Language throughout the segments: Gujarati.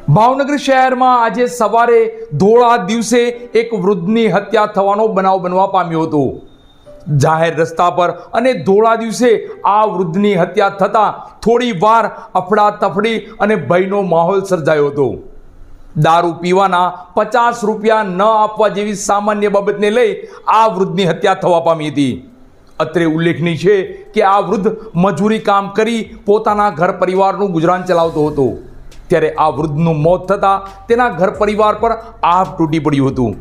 ભાવનગર શહેરમાં આજે સવારે ધોળા દિવસે એક વૃદ્ધની હત્યા થવાનો બનાવ બનવા પામ્યો હતો। જાહેર રસ્તા પર અને ધોળા દિવસે આ વૃદ્ધની હત્યા થતાં થોડી વાર અફડાતફડી અને ભયનો માહોલ સર્જાયો હતો। દારૂ પીવાના 50 રૂપિયા ન આપવા જેવી સામાન્ય બાબતને લઈ આ વૃદ્ધની હત્યા થવા પામી હતી। અત્રે ઉલ્લેખનીય છે કે આ વૃદ્ધ મજૂરી કામ કરી પોતાના ઘર પરિવારનું ગુજરાન ચલાવતો હતો, ત્યારે આ વૃદ્ધનું મોત થતાં તેના ઘર પરિવાર પર આભ તૂટી પડ્યું હતું।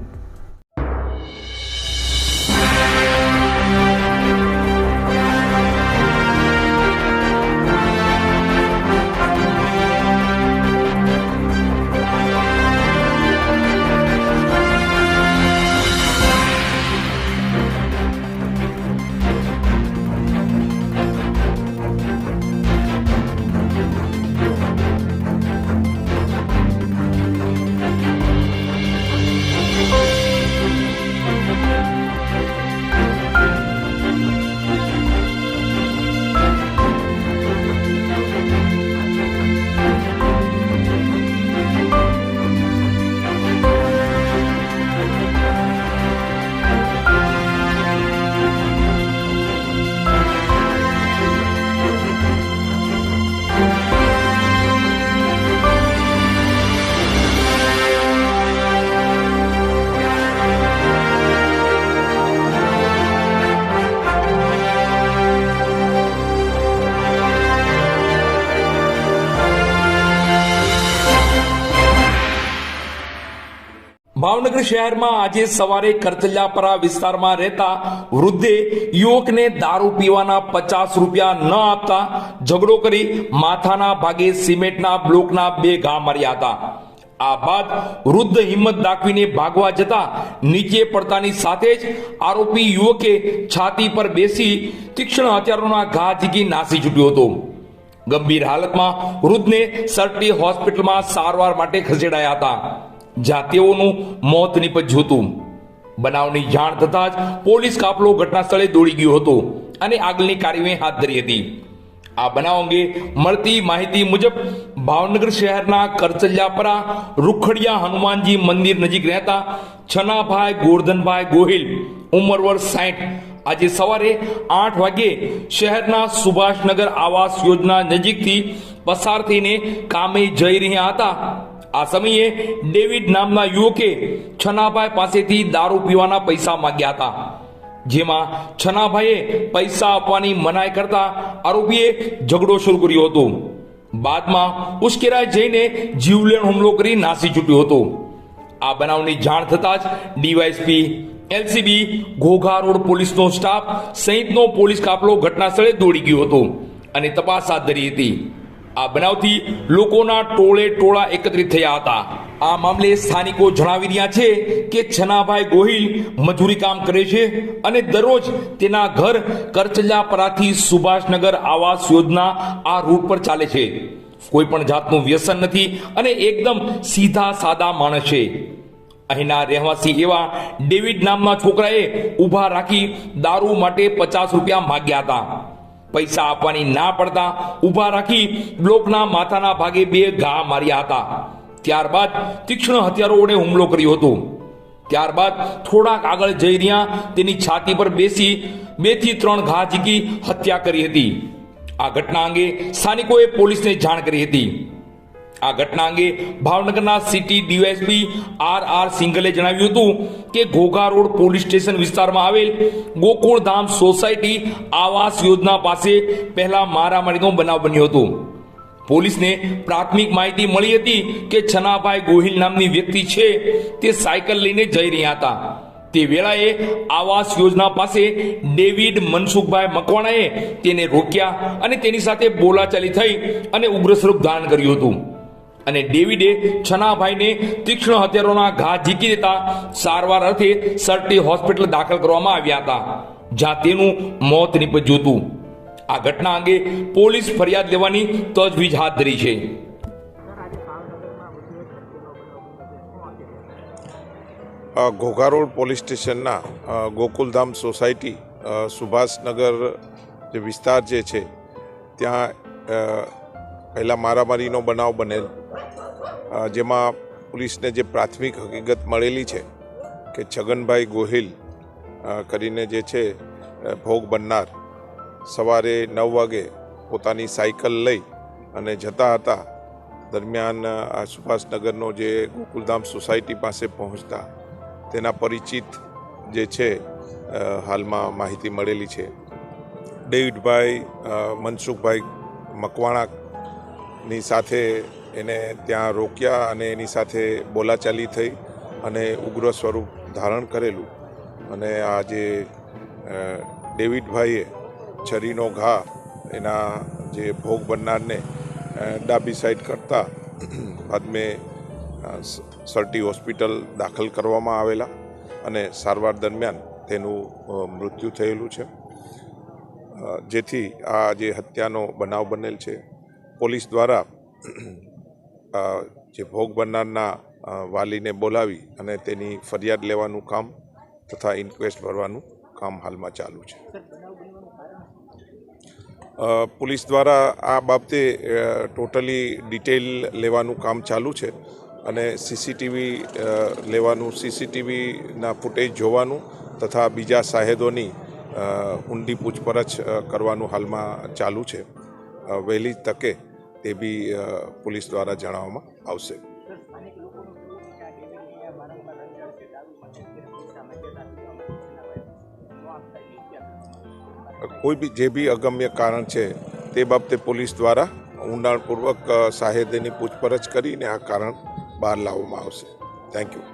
ભાવનગર શહેરમાં આજે સવારે કરચલિયાપરા વિસ્તારમાં રહેતા વૃદ્ધે યુવકને દારૂ પીવાના 50 રૂપિયા ન આપતા ઝઘડો કરી માથાના ભાગે સિમેન્ટના બ્લોકના 2 ઘા માર્યા હતા। આ બાદ વૃદ્ધ હિંમત દાખવીને ભાગવા જતા નીચે પડતાની સાથે જ આરોપી યુવકે છાતી પર બેસી તીક્ષ્ણ હથિયારોના ઘા ઝીકી નાસી છૂટ્યો હતો। ગંભીર હાલતમાં વૃદ્ધને સરટી હોસ્પિટલમાં સારવાર માટે ખસેડાયા હતા, જ્યાં તેઓનું મોત નીપજ્યું હતું। બનાવની જાણ થતાં જ પોલીસ કાફલો ઘટના સ્થળે દોડી ગયો હતો અને આગળની કાર્યવાહી હાથ ધરી હતી। આ બનાવ અંગે મળતી માહિતી મુજબ ભાવનગર શહેરના કરચલિયાપરા રૂખડિયા હનુમાનજી મંદિર નજીક રહેતા છનાભાઈ ગોરધનભાઈ ગોહિલ ઉંમર વર્ષ 60 આજે સવારે 8 વાગ્યે શહેરના સુભાષનગર આવાસ યોજના નજીકથી પસાર થઈને કામે જઈ રહ્યા હતા। આ સમયે ડેવિડ નામના યુવકે છનાભાઈ પાસેથી દારૂ પીવાના પૈસા માંગ્યા હતા, જેમાં છનાભાઈએ પૈસા આપવાની મનાઈ કરતા આરોપીએ ઝઘડો શરૂ કર્યો હતો। બાદમાં ઉશ્કેરાઈ જઈને જીવલેણ હુમલો કરી નાસી છૂટ્યો હતો। આ બનાવની જાણ થતાં જ ડીવાયએસપી, એલસીબી, ઘોઘા રોડ પોલીસનો સ્ટાફ સહિતનો પોલીસ કાફલો ઘટના સ્થળે દોડી ગયો હતો અને તપાસ હાથ ધરી હતી। આ બનાવથી લોકોના ટોળે ટોળા એકત્રિત થયા હતા। આ મામલે સ્થાનિકો જણાવી રહ્યા છે કે છનાભાઈ ગોહિલ મજૂરી કામ કરે છે અને દરરોજ તેના ઘર કરચલિયાપરાથી સુભાષનગર આવાસ યોજના આ રૂટ પર ચાલે છે। કોઈ પણ જાતનું વ્યસન નથી અને એકદમ સીધા સાદા માણસ છે। અહીંના રહેવાસી એવા ડેવિડ નામના છોકરાએ ઊભા રાખી દારૂ માટે 50 રૂપિયા માંગ્યા હતા। પૈસા આપવાની ના પડતા ઊભા રાખી બ્લોકના માથાના ભાગે 2 ઘા માર્યા હતા। ત્યારબાદ તીક્ષ્ણ હથિયારો વડે હુમલો કર્યો હતો। ત્યારબાદ થોડાક આગળ જઈ રહ્યા તેની છાતી પર બેસી 2 થી 3 ઘા ઝીકી હત્યા કરી હતી। આ ઘટના અંગે સ્થાનિકોએ પોલીસને જાણ કરી હતી। આ ઘટના અંગે ભાવનગરના સિટી ડીવાયએસપી આર સિંઘલે જણાવ્યું હતું કે ઘોઘા રોડ પોલીસ સ્ટેશન વિસ્તારમાં આવેલ ગોકુળધામ સોસાયટી આવાસ યોજના પાસે પહેલા મારામારીનો બનાવ બન્યો હતો। પોલીસને પ્રાથમિક માહિતી મળી હતી કે છનાભાઈ ગોહિલ નામની વ્યક્તિ છે તે સાયકલ લઈને જઈ રહ્યા હતા। તે વેળાએ આવાસ યોજના પાસે ડેવિડ મનસુખભાઈ મકવાણાએ તેને રોક્યા અને તેની સાથે બોલાચાલી થઈ અને ઉગ્ર સ્વરૂપ ધારણ કર્યું હતું અને ડેવિડે છનાભાઈને તીક્ષ્ણ હથિયારોના ઘા ઝીકી દેતા સારવાર અર્થે સરટી હોસ્પિટલ દાખલ કરવામાં આવ્યા હતા, જ્યાં તેનું મોત નીપજ્યું હતું। આ ઘટના અંગે પોલીસ ફરિયાદ લેવાની તજવીજ હાથ ધરી છે। ઘોઘા રોડ પોલીસ સ્ટેશનના ગોકુલધામ સોસાયટી સુભાષનગર જે વિસ્તાર જે છે ત્યાં પહેલાં મારામારીનો બનાવ બનેલ જેમાં પોલીસને જે પ્રાથમિક હકીકત મળેલી છે કે છગનભાઈ ગોહિલ કરીને જે છે ભોગ બનનાર સવારે 9 વાગે પોતાની સાયકલ લઈ અને જતા હતા. દરમિયાન આ સુભાષનગરનો જે ગોકુલધામ સોસાયટી પાસે પહોંચતા તેના પરિચિત જે છે હાલમાં માહિતી મળેલી છે. ડેવિડભાઈ મનસુખભાઈ મકવાણાની સાથે એને ત્યાં રોક્યા અને એની સાથે બોલાચાલી થઈ અને ઉગ્ર સ્વરૂપ ધારણ કરેલું અને આ જે ડેવિડભાઈએ છરીનો ઘા એના જે ભોગ બનનારને ડાબી સાઈડ કરતા બાદ મેં સરટી હોસ્પિટલ દાખલ કરવામાં આવેલા અને સારવાર દરમિયાન તેનું મૃત્યુ થયેલું છે. જેથી આ જે હત્યાનો બનાવ બનેલ છે પોલીસ દ્વારા જે ભોગ બનનારના વાલીને બોલાવી અને તેની ફરિયાદ લેવાનું કામ તથા ઇન્ક્વેસ્ટ ભરવાનું કામ હાલમાં ચાલુ છે. પોલીસ દ્વારા આ બાબતે ટોટલી ડિટેલ લેવાનું કામ ચાલુ છે અને સીસીટીવી લેવાનું, સીસીટીવીના ફૂટેજ જોવાનું તથા બીજા સાહેદોની ઊંડી પૂછપરછ કરવાનું હાલમાં ચાલુ છે. વહેલી તકે તે બી પોલીસ દ્વારા જણાવવામાં આવશે. કોઈ બી જે બી અગમ્ય કારણ છે તે બાબતે પોલીસ દ્વારા ઊંડાણપૂર્વક સાહેદની પૂછપરછ કરીને આ કારણ બહાર લાવવામાં આવશે. Thank you.